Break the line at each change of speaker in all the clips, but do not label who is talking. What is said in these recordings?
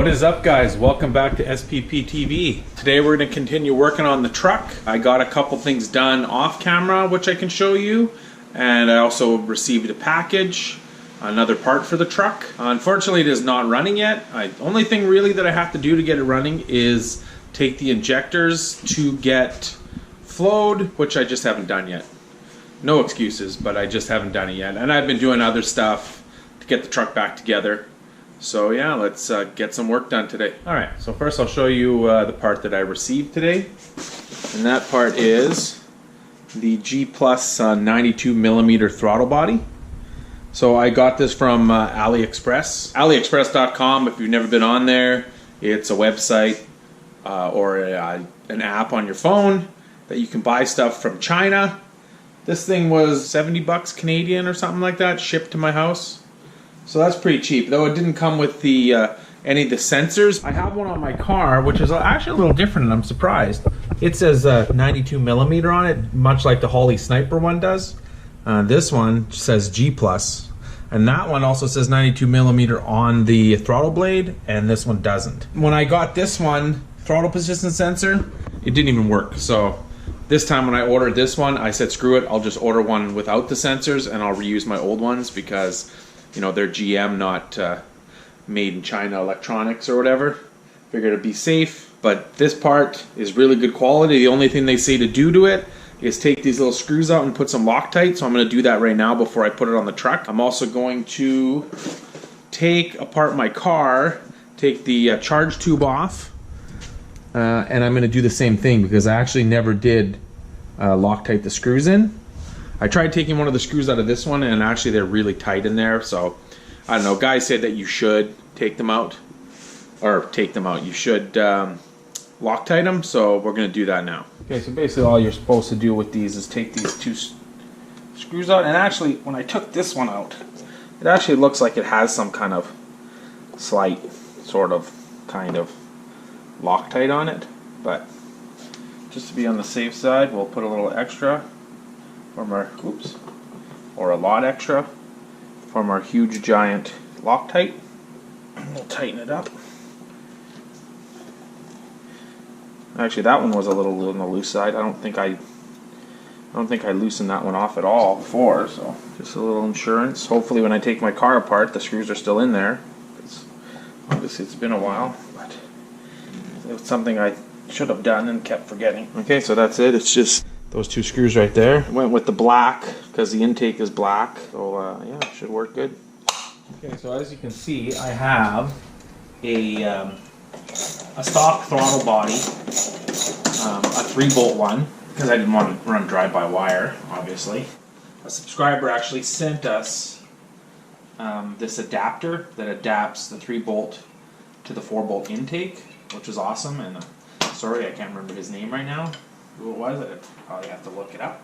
What is up, guys? Welcome back to SPPTV. Today we're going to continue working on the truck. I got a couple things done off camera which I can show you, and I also received a package, another part for the truck. Unfortunately it is not running yet. Only thing really that I have to do to get it running is take the injectors to get flowed, which I just haven't done yet. No excuses, but I just haven't done it yet. And I've been doing other stuff to get the truck back together. So yeah, let's get some work done today. Alright, so first I'll show you the part that I received today. And that part is the G Plus 92mm throttle body. So I got this from AliExpress. AliExpress.com, if you've never been on there, it's a website or an app on your phone that you can buy stuff from China. This thing was 70 bucks Canadian or something like that, shipped to my house. So that's pretty cheap, though it didn't come with the any of the sensors. I have one on my car, which is actually a little different, and I'm surprised. It says 92mm on it, much like the Holley Sniper one does. This one says G+, and that one also says 92mm on the throttle blade, and this one doesn't. When I got this one, throttle position sensor, it didn't even work. So this time when I ordered this one, I said screw it, I'll just order one without the sensors, and I'll reuse my old ones because, you know, they're GM, not made in China electronics or whatever. Figured it'd be safe, but this part is really good quality. The only thing they say to do to it is take these little screws out and put some Loctite, so I'm going to do that right now before I put it on the truck. I'm also going to take apart my car, take the charge tube off, and I'm going to do the same thing because I actually never did Loctite the screws in. I tried taking one of the screws out of this one, and actually they're really tight in there, so I don't know. Guys said that you should take them out, you should Loctite them, so we're going to do that now. Okay, so basically all you're supposed to do with these is take these two screws out, and actually when I took this one out, it actually looks like it has some kind of slight kind of Loctite on it, but just to be on the safe side, we'll put a little extra from our, or a lot extra from our huge giant Loctite. We'll tighten it up. Actually, that one was a little on the loose side. I don't think I loosened that one off at all before, so just a little insurance. Hopefully when I take my car apart, the screws are still in there. Obviously it's been a while, but it's something I should have done and kept forgetting. Okay, so that's it. It's just those two screws right there. Went with the black because the intake is black. So yeah, it should work good. Okay, so as you can see, I have a stock throttle body, a 3-bolt one, because I didn't want to run drive-by-wire, obviously. A subscriber actually sent us this adapter that adapts the 3-bolt to the 4-bolt intake, which is awesome. And sorry, I can't remember his name right now. Who it was, I'd probably have to look it up.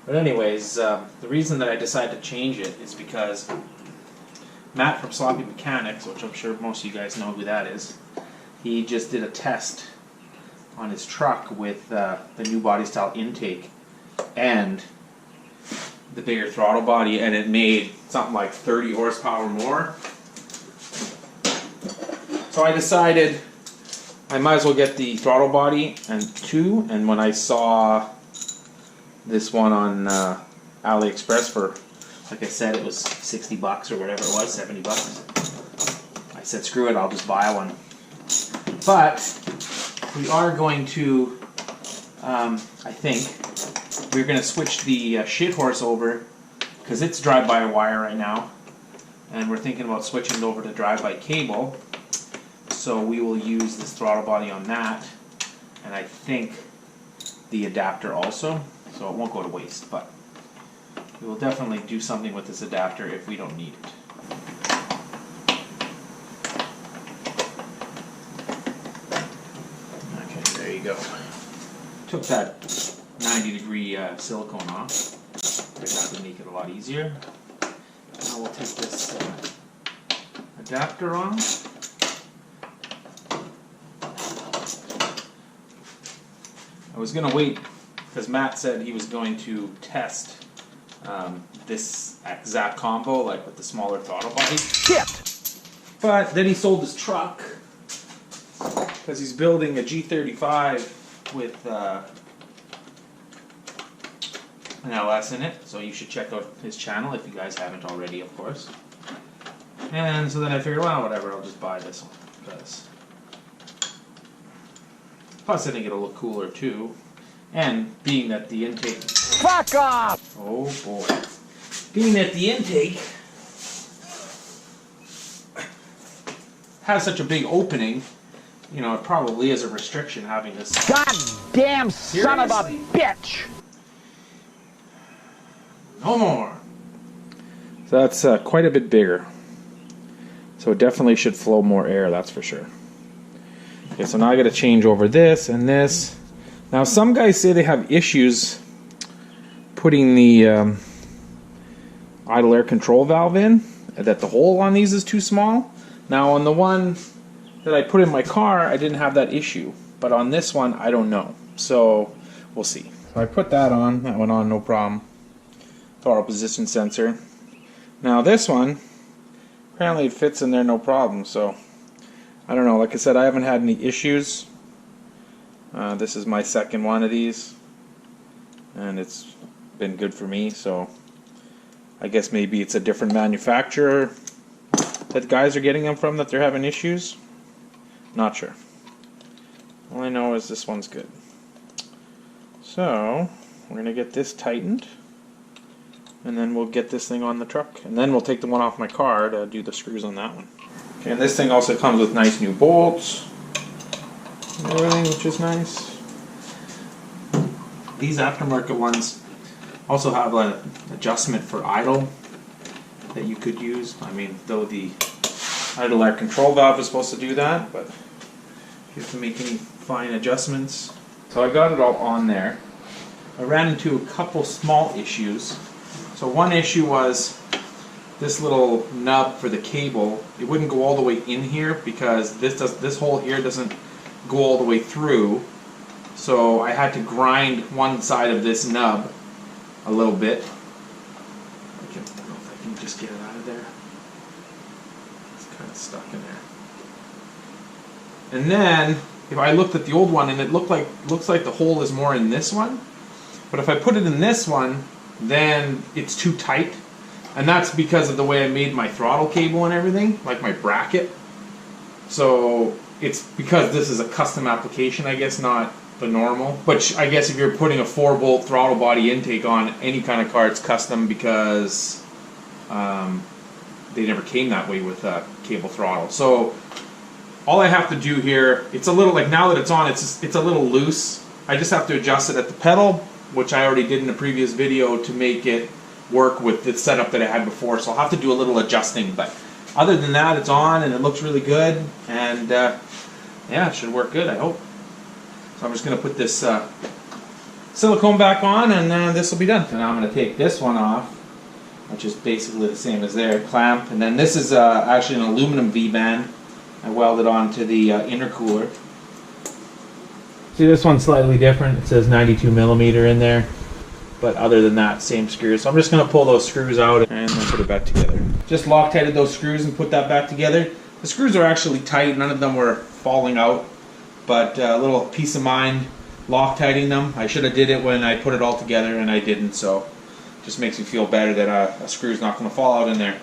But anyways, the reason that I decided to change it is because Matt from Sloppy Mechanics, which I'm sure most of you guys know who that is, he just did a test on his truck with the new body style intake and the bigger throttle body, and it made something like 30 horsepower more. So I decided I might as well get the throttle body and when I saw this one on AliExpress for, like I said, it was 60 bucks or whatever it was, 70 bucks. I said screw it, I'll just buy one. But we are going to, I think, we're going to switch the shit horse over because it's drive-by-wire right now, and we're thinking about switching it over to drive-by cable. So we will use this throttle body on that, and I think the adapter also, so it won't go to waste, but we will definitely do something with this adapter if we don't need it. Okay, there you go. Took that 90-degree silicone off. That would make it a lot easier. Now we'll take this adapter on. I was going to wait because Matt said he was going to test this exact combo, like with the smaller throttle body.
Shit!
But then he sold his truck because he's building a G35 with an LS in it. So you should check out his channel if you guys haven't already, of course. And so then I figured, well, whatever, I'll just buy this one. Plus I think it'll look cooler too. And being that the intake... Fuck off! Oh boy. Being that the intake has such a big opening, you know, it probably is a restriction having this.
Goddamn son of a bitch!
No more. So that's quite a bit bigger. So it definitely should flow more air, that's for sure. Okay, so now I got to change over this and this. Now some guys say they have issues putting the idle air control valve in, that the hole on these is too small. Now on the one that I put in my car, I didn't have that issue. But on this one, I don't know. So we'll see. So I put that on. That went on, no problem. Throttle position sensor. Now this one, apparently it fits in there no problem. So I don't know. Like I said, I haven't had any issues. This is my second one of these. And it's been good for me. So I guess maybe it's a different manufacturer that guys are getting them from that they're having issues. Not sure. All I know is this one's good. So we're going to get this tightened, and then we'll get this thing on the truck, and then we'll take the one off my car to do the screws on that one. Okay, and this thing also comes with nice new bolts and everything, which is nice. These aftermarket ones also have an adjustment for idle that you could use. I mean, though the idle air control valve is supposed to do that, but you have to make any fine adjustments. So I got it all on there. I ran into a couple small issues. So one issue was this little nub for the cable. It wouldn't go all the way in here because this hole here doesn't go all the way through. So I had to grind one side of this nub a little bit. I don't know if I can just get it out of there. It's kind of stuck in there. And then if I looked at the old one, and it looks like the hole is more in this one. But if I put it in this one, then it's too tight. And that's because of the way I made my throttle cable and everything, like my bracket. So it's because this is a custom application, I guess, not the normal. But I guess if you're putting a 4-bolt throttle body intake on any kind of car, it's custom because they never came that way with cable throttle. So all I have to do here, it's a little, like now that it's on, it's a little loose. I just have to adjust it at the pedal, which I already did in a previous video to make it work with the setup that I had before. So I'll have to do a little adjusting, but other than that, it's on and it looks really good, and yeah, it should work good, I hope. So I'm just going to put this silicone back on, and this will be done. And now I'm going to take this one off, which is basically the same as there, clamp, and then this is actually an aluminum V-band. I welded onto the intercooler. See, this one's slightly different. It says 92 millimeter in there, but other than that, same screws. So I'm just going to pull those screws out and then put it back together. Just Loctited those screws and put that back together. The screws are actually tight. None of them were falling out, but a little peace of mind Loctiting them. I should have did it when I put it all together, and I didn't. So just makes me feel better that a screw's not going to fall out in there.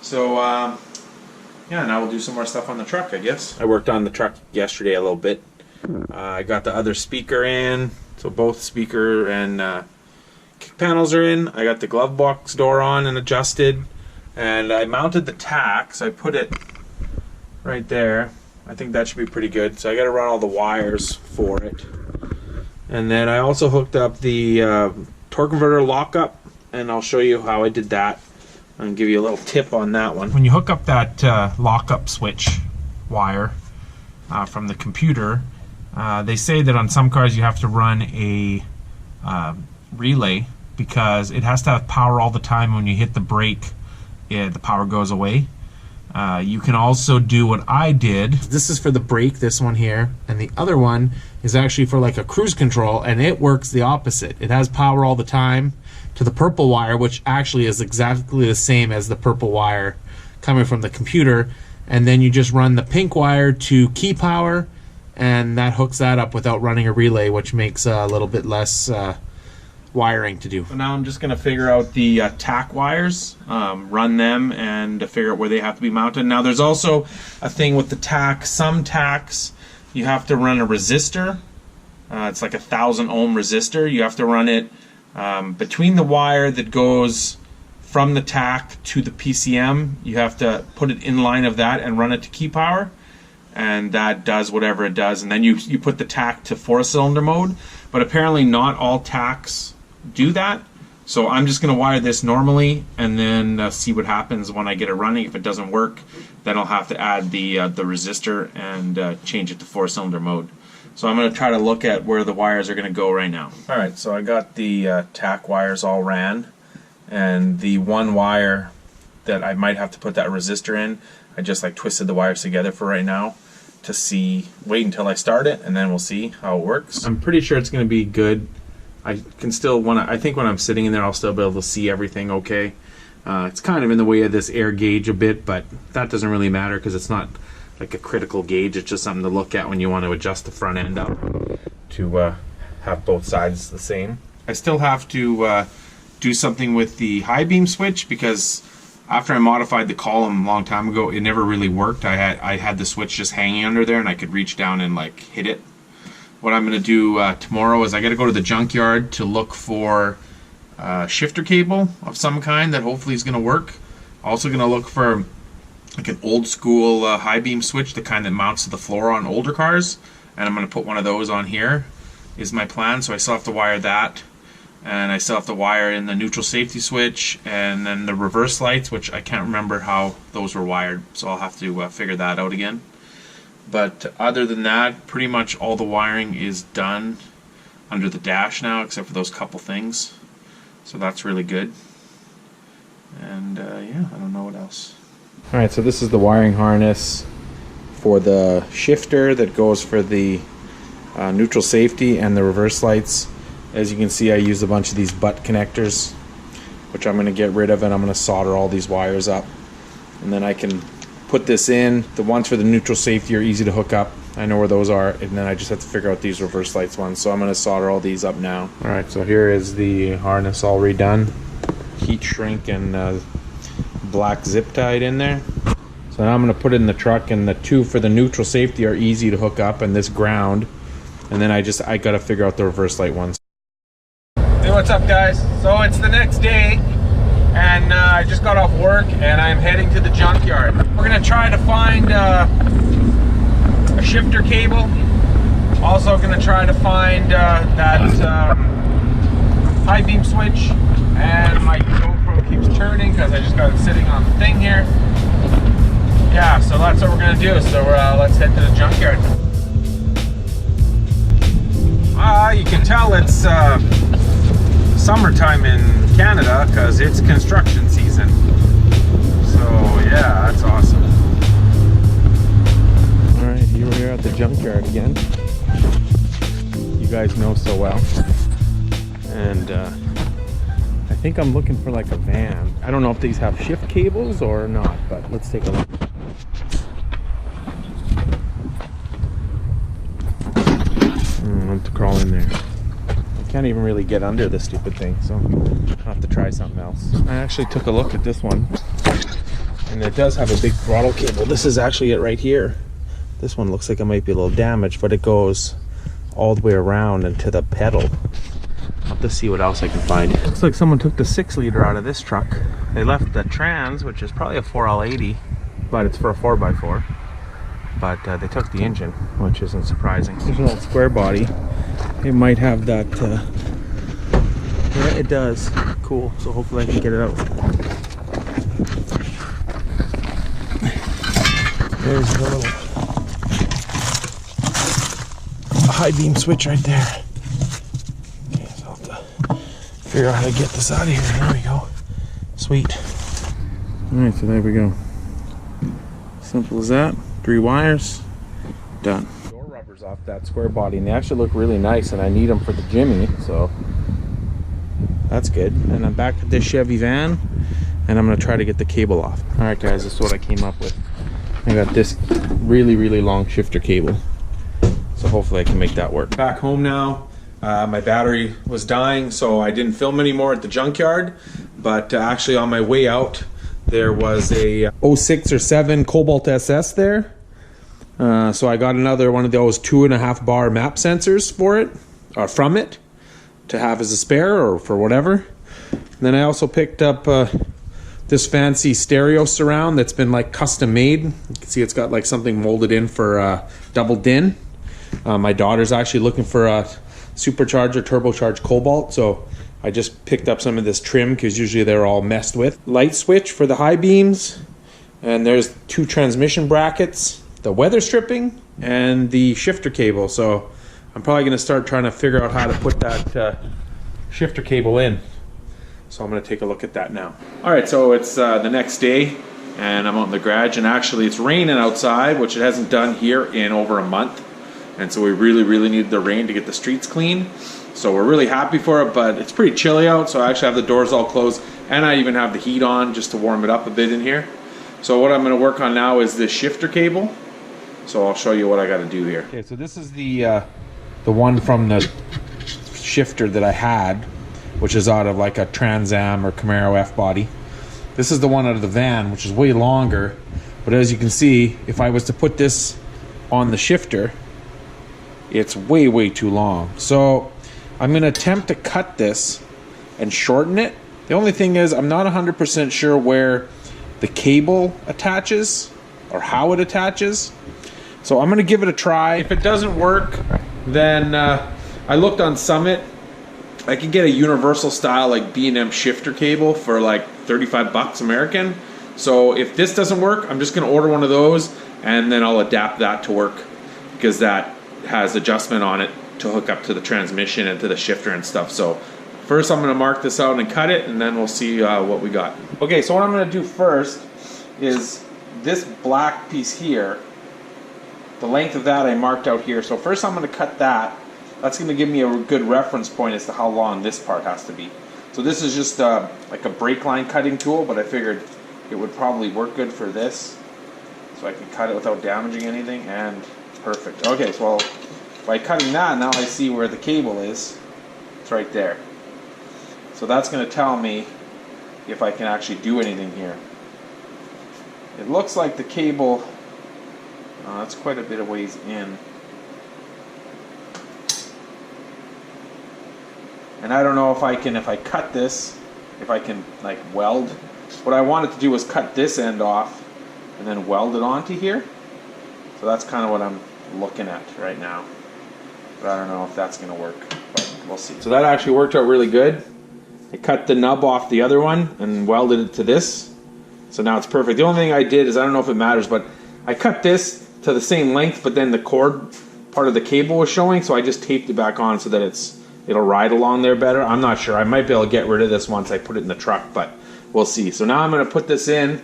So yeah, now we'll do some more stuff on the truck, I guess. I worked on the truck yesterday a little bit. I got the other speaker in, so both speaker and kick panels are in. I got the glove box door on and adjusted, and I mounted the tacks. I put it right there. I think that should be pretty good. So I got to run all the wires for it, and then I also hooked up the torque converter lockup, and I'll show you how I did that and give you a little tip on that one. When you hook up that lockup switch wire from the computer, they say that on some cars you have to run a relay because it has to have power all the time. When you hit the brake, the power goes away. You can also do what I did. This is for the brake, this one here, and the other one is actually for like a cruise control, and it works the opposite. It has power all the time to the purple wire, which actually is exactly the same as the purple wire coming from the computer, and then you just run the pink wire to key power, and that hooks that up without running a relay, which makes a little bit less wiring to do. So now I'm just going to figure out the tack wires, run them, and figure out where they have to be mounted. Now there's also a thing with the tack. Some tacks you have to run a resistor. It's like 1,000 ohm resistor. You have to run it between the wire that goes from the tack to the PCM. You have to put it in line of that and run it to key power, and that does whatever it does. And then you put the tack to 4-cylinder mode, but apparently not all tacks do that. So I'm just going to wire this normally and then see what happens when I get it running. If it doesn't work, then I'll have to add the resistor and change it to 4-cylinder mode. So I'm going to try to look at where the wires are going to go right now. Alright, so I got the tack wires all ran, and the one wire that I might have to put that resistor in, I just like twisted the wires together for right now to see, wait until I start it and then we'll see how it works. I'm pretty sure it's going to be good. I can still, I think when I'm sitting in there I'll still be able to see everything okay. It's kind of in the way of this air gauge a bit, but that doesn't really matter because it's not like a critical gauge. It's just something to look at when you want to adjust the front end up to have both sides the same. I still have to do something with the high beam switch, because after I modified the column a long time ago, it never really worked. I had the switch just hanging under there and I could reach down and like hit it. What I'm going to do tomorrow is I got to go to the junkyard to look for a shifter cable of some kind that hopefully is going to work. Also going to look for like an old school high beam switch, the kind that mounts to the floor on older cars, and I'm going to put one of those on here is my plan. So I still have to wire that, and I still have to wire in the neutral safety switch and then the reverse lights, which I can't remember how those were wired, so I'll have to figure that out again. But other than that, pretty much all the wiring is done under the dash now, except for those couple things, so that's really good. And yeah, I don't know what else. Alright, so this is the wiring harness for the shifter that goes for the neutral safety and the reverse lights. As you can see, I used a bunch of these butt connectors, which I'm going to get rid of, and I'm going to solder all these wires up. And then I can put this in. The ones for the neutral safety are easy to hook up. I know where those are, and then I just have to figure out these reverse lights ones. So I'm going to solder all these up now. Alright, so here is the harness all redone. Heat shrink and black zip tied in there. So now I'm going to put it in the truck, and the two for the neutral safety are easy to hook up, and this ground. And then I got to figure out the reverse light ones. Hey, what's up guys? So it's the next day, and I just got off work and I'm heading to the junkyard. We're gonna try to find a shifter cable. Also gonna try to find that high beam switch, and my GoPro keeps turning because I just got it sitting on the thing here. Yeah, so that's what we're gonna do. So let's head to the junkyard. You can tell it's summertime in Canada because it's construction season. So yeah, that's awesome. Alright, here we are at the junkyard again. You guys know so well. And I think I'm looking for like a van. I don't know if these have shift cables or not, but let's take a look. I have to crawl in there. I can't even really get under this stupid thing, so I'll have to try something else. I actually took a look at this one, and it does have a big throttle cable. This is actually it right here. This one looks like it might be a little damaged, but it goes all the way around into the pedal. I'll have to see what else I can find. Looks like someone took the 6-liter out of this truck. They left the trans, which is probably a 4L80, but it's for a 4x4. But they took the engine, which isn't surprising. There's an old square body. It might have that, yeah, it does. Cool, so hopefully I can get it out. There's the little high beam switch right there. Okay, so I'll have to figure out how to get this out of here. There we go. Sweet. Alright, so there we go. Simple as that. 3 wires, done. Door rubbers off that square body, and they actually look really nice, and I need them for the Jimmy, so that's good. And I'm back at this Chevy van, and I'm going to try to get the cable off. Alright guys, this is what I came up with. I got this really long shifter cable. So hopefully I can make that work. Back home now. My battery was dying, so I didn't film anymore at the junkyard. But actually on my way out, there was a 06 or 7 Cobalt SS there. So I got another one of those 2.5 bar map sensors for it, or from it, to have as a spare or for whatever. And then I also picked up this fancy stereo surround that's been like custom made. You can see it's got like something molded in for double din. My daughter's actually looking for a supercharger, turbocharged Cobalt, so I just picked up some of this trim because usually they're all messed with. Light switch for the high beams, and there's 2 transmission brackets, the weather stripping, and the shifter cable. So I'm probably going to start trying to figure out how to put that shifter cable in. So I'm going to take a look at that now. Alright, so it's the next day and I'm out in the garage, and actually it's raining outside, which it hasn't done here in over a month. And so we really need the rain to get the streets clean. So we're really happy for it, but it's pretty chilly out, so I actually have the doors all closed, and I even have the heat on just to warm it up a bit in here. So what I'm going to work on now is this shifter cable. So I'll show you what I got to do here. Okay, so this is the one from the shifter that I had, which is out of like a Trans Am or Camaro F body. This is the one out of the van, which is way longer, but as you can see, if I was to put this on the shifter, it's way too long. So I'm going to attempt to cut this and shorten it. The only thing is I'm not 100% sure where the cable attaches or how it attaches. So I'm going to give it a try. If it doesn't work, then I looked on Summit. I could get a universal style like B&M shifter cable for like 35 bucks American. So if this doesn't work, I'm just going to order one of those, and then I'll adapt that to work, because that has adjustment on it to hook up to the transmission and to the shifter and stuff. So first I'm going to mark this out and cut it, and then we'll see what we got. Okay, so what I'm going to do first is this black piece here, the length of that I marked out here. So first I'm going to cut that. That's going to give me a good reference point as to how long this part has to be. So this is just like a brake line cutting tool, but I figured it would probably work good for this, so I can cut it without damaging anything, and perfect. Okay, so by cutting that, now I see where the cable is. It's right there. So that's going to tell me if I can actually do anything here. It looks like the cable, that's quite a bit of ways in. And I don't know if I can, if I cut this, if I can like weld. What I wanted to do was cut this end off and then weld it onto here. So that's kind of what I'm looking at right now. But I don't know if that's going to work, but we'll see. So that actually worked out really good. I cut the nub off the other one and welded it to this. So now it's perfect. The only thing I did is, I don't know if it matters, but I cut this to the same length, but then the cord part of the cable was showing, so I just taped it back on so that it'll ride along there better. I'm not sure. I might be able to get rid of this once I put it in the truck, but we'll see. So now I'm going to put this in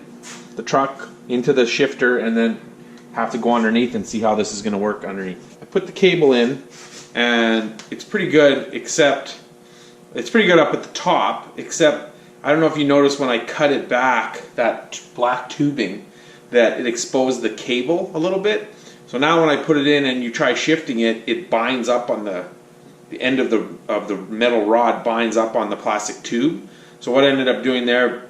the truck, into the shifter, and then have to go underneath and see how this is going to work underneath. I put the cable in, and it's pretty good, except it's pretty good up at the top, except I don't know if you noticed when I cut it back, that black tubing, that it exposed the cable a little bit. So now when I put it in and you try shifting it, it binds up on the end of the metal rod, binds up on the plastic tube. So what I ended up doing there,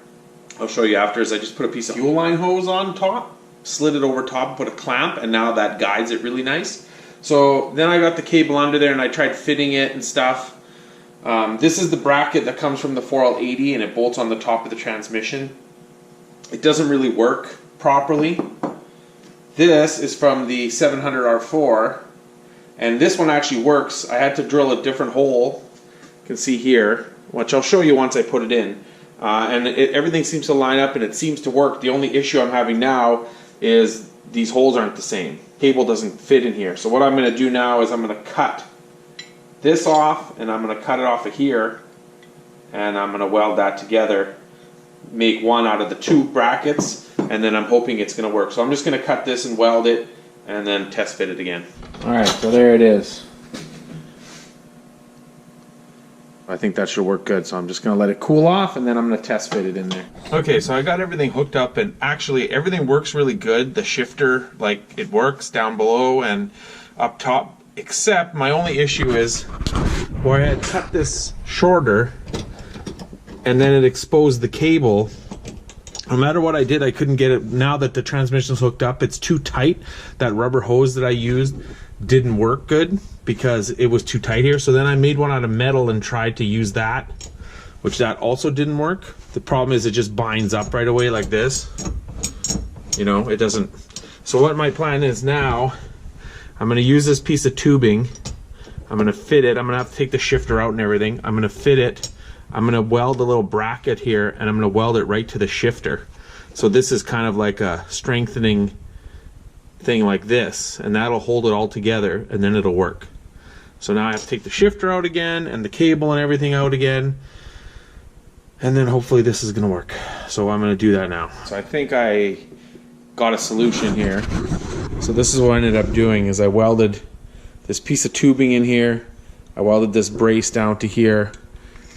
I'll show you after, is I just put a piece of fuel line hose on top, slid it over top, put a clamp, and now that guides it really nice. So then I got the cable under there and I tried fitting it and stuff. This is the bracket that comes from the 4L80, and it bolts on the top of the transmission. It doesn't really work properly. This is from the 700R4, and this one actually works. I had to drill a different hole, you can see here, which I'll show you once I put it in. And everything seems to line up and it seems to work. The only issue I'm having now is these holes aren't the same. Cable doesn't fit in here. So what I'm going to do now is I'm going to cut this off, and I'm going to cut it off of here, and I'm going to weld that together, make one out of the two brackets, and then I'm hoping it's going to work. So I'm just going to cut this and weld it and then test fit it again. Alright, so there it is. I think that should work good. So I'm just gonna let it cool off and then I'm gonna test fit it in there. Okay, so I got everything hooked up and actually everything works really good. The shifter, like, it works down below and up top, except my only issue is where I had cut this shorter and then it exposed the cable. No matter what I did, I couldn't get it. Now that the transmission's hooked up, it's too tight. That rubber hose that I used didn't work good because it was too tight here. So then I made one out of metal and tried to use that, which that also didn't work. The problem is it just binds up right away like this. You know, it doesn't. So what my plan is now, I'm gonna use this piece of tubing. I'm gonna fit it. I'm gonna have to take the shifter out and everything. I'm gonna fit it. I'm gonna weld a little bracket here and I'm gonna weld it right to the shifter. So this is kind of like a strengthening thing like this, and that'll hold it all together and then it'll work. So now I have to take the shifter out again and the cable and everything out again, and then hopefully this is gonna work. So I'm gonna do that now. So I think I got a solution here. So this is what I ended up doing is I welded this piece of tubing in here, I welded this brace down to here,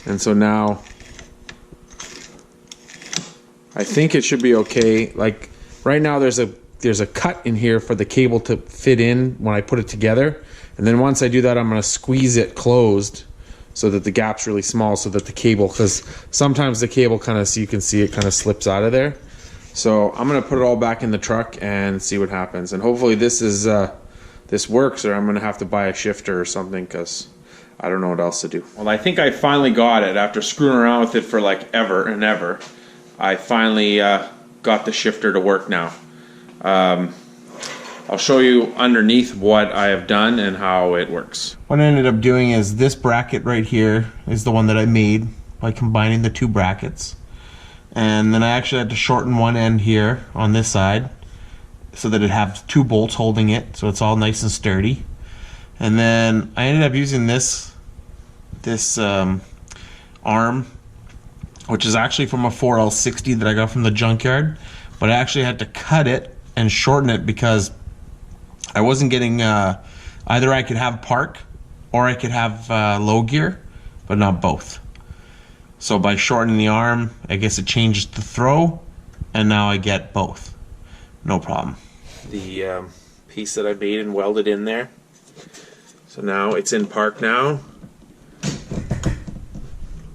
and so now I think it should be okay. Like right now there's a cut in here for the cable to fit in when I put it together, and then once I do that I'm going to squeeze it closed so that the gap's really small so that the cable, because sometimes the cable kind of, so you can see it kind of slips out of there. So I'm going to put it all back in the truck and see what happens, and hopefully this is this works, or I'm going to have to buy a shifter or something because I don't know what else to do. Well, I think I finally got it after screwing around with it for like ever and ever. I finally got the shifter to work now. I'll show you underneath what I have done and how it works. What I ended up doing is this bracket right here is the one that I made by combining the two brackets. And then I actually had to shorten one end here on this side so that it has two bolts holding it, so it's all nice and sturdy. And then I ended up using this arm, which is actually from a 4L60 that I got from the Junkyard, but I actually had to cut it and shorten it because I wasn't getting either I could have park or I could have low gear, but not both. So by shortening the arm, I guess it changes the throw, and now I get both. No problem. The piece that I made and welded in there. So now it's in park now.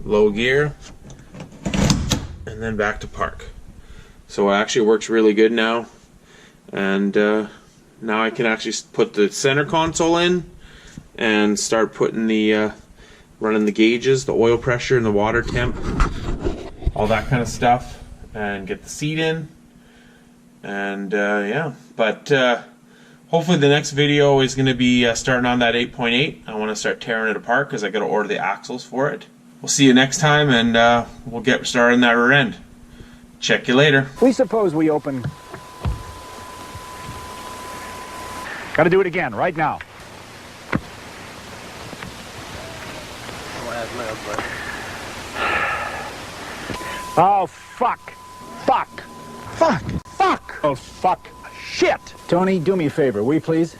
Low gear. And then back to park. So it actually works really good now. And now I can actually put the center console in and start putting the running the gauges, the oil pressure and the water temp, all that kind of stuff, and get the seat in. And yeah, but hopefully the next video is going to be starting on that 8.8. I want to start tearing it apart because I got to order the axles for it. We'll see you next time, and we'll get started on that rear end. Check you later.
We suppose we open. Got to do it again right now. Oh, fuck. Fuck. Fuck. Fuck. Oh, fuck. Shit. Tony, do me a favor, will you please?